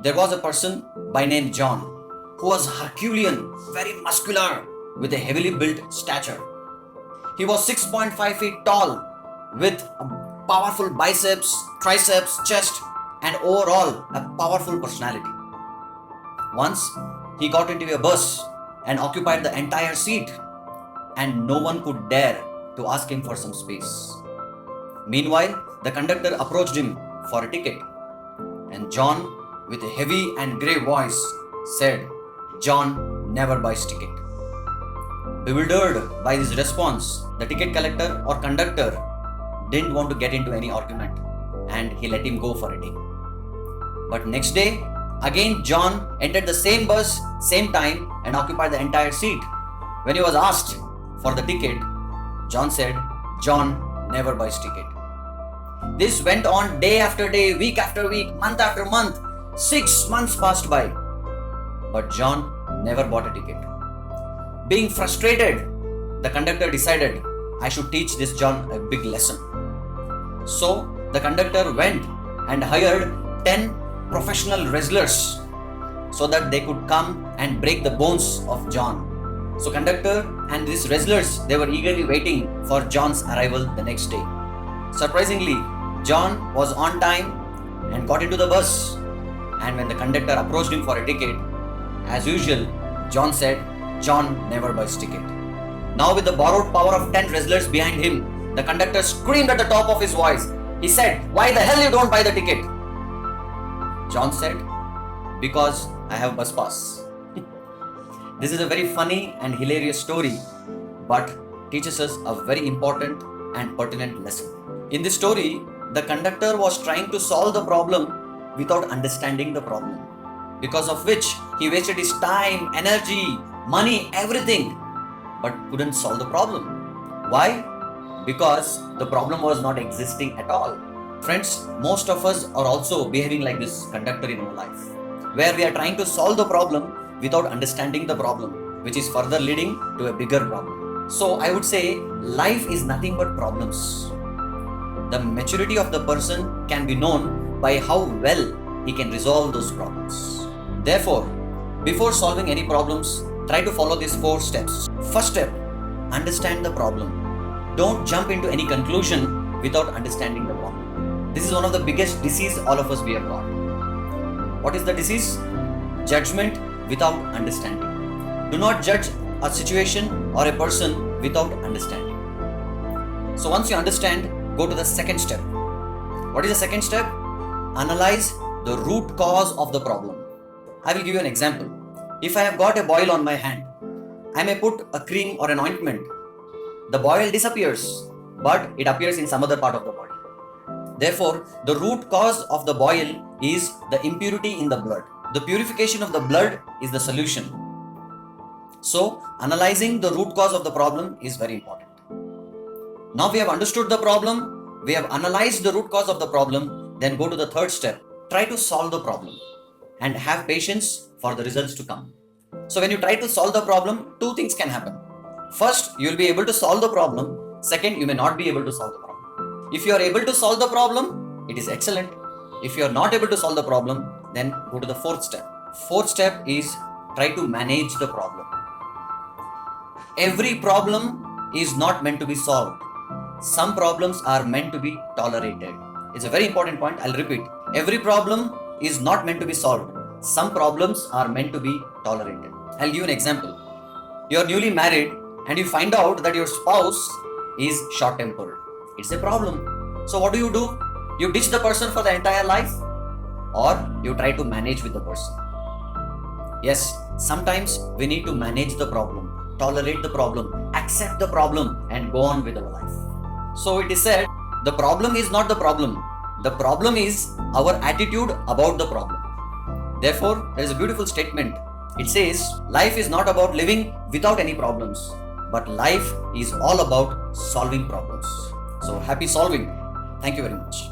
There was a person by name John who was Herculean, very muscular, with a heavily built stature. He was 6.5 feet tall with powerful biceps, triceps, chest, and overall a powerful personality. Once he got into a bus and occupied the entire seat, and no one could dare to ask him for some space. Meanwhile, the conductor approached him for a ticket, and John, with a heavy and grave voice, said, "John never buys ticket." Bewildered by this response, the ticket collector or conductor didn't want to get into any argument, and he let him go for a day. But next day, again John entered the same bus, same time, and occupied the entire seat. When he was asked for the ticket, John said, "John never buys ticket." This went on day after day, week after week, month after month. 6 months passed by, but John never bought a ticket. Being frustrated, the conductor decided, I should teach this John a big lesson. So the conductor went and hired 10 professional wrestlers so that they could come and break the bones of John. So conductor and these wrestlers, they were eagerly waiting for John's arrival the next day. Surprisingly, John was on time and got into the bus. And when the conductor approached him for a ticket, as usual, John said, "John never buys ticket." Now with the borrowed power of 10 wrestlers behind him, the conductor screamed at the top of his voice. He said, "Why the hell you don't buy the ticket?" John said, "Because I have bus pass." This is a very funny and hilarious story, but teaches us a very important and pertinent lesson. In this story, the conductor was trying to solve the problem without understanding the problem, because of which he wasted his time, energy, money, everything, but couldn't solve the problem. Why? Because the problem was not existing at all. Friends, most of us are also behaving like this conductor in our life, where we are trying to solve the problem without understanding the problem, which is further leading to a bigger problem. So I would say life is nothing but problems. The maturity of the person can be known by how well he can resolve those problems. Therefore, before solving any problems, try to follow these 4 steps. First step, understand the problem. Don't jump into any conclusion without understanding the problem. This is one of the biggest disease all of us we have got. What is the disease? Judgment without understanding. Do not judge a situation or a person without understanding. So once you understand, go to the second step. What is the second step? Analyze the root cause of the problem. I will give you an example. If I have got a boil on my hand, I may put a cream or an ointment. The boil disappears, but it appears in some other part of the body. Therefore, the root cause of the boil is the impurity in the blood. The purification of the blood is the solution. So, analyzing the root cause of the problem is very important. Now we have understood the problem, we have analyzed the root cause of the problem. Then go to the third step. Try to solve the problem and have patience for the results to come. So when you try to solve the problem, 2 things can happen. First, you will be able to solve the problem. Second, you may not be able to solve the problem. If you are able to solve the problem, it is excellent. If you are not able to solve the problem, then go to the 4th step. 4th step is try to manage the problem. Every problem is not meant to be solved. Some problems are meant to be tolerated. It's a very important point. I'll repeat. Every problem is not meant to be solved. Some problems are meant to be tolerated. I'll give you an example. You are newly married and you find out that your spouse is short-tempered. It's a problem. So what do? You ditch the person for the entire life, or you try to manage with the person. Yes, sometimes we need to manage the problem, tolerate the problem, accept the problem, and go on with our life. So it is said, the problem is not the problem. The problem is our attitude about the problem. Therefore, there is a beautiful statement. It says, life is not about living without any problems, but life is all about solving problems. So happy solving. Thank you very much.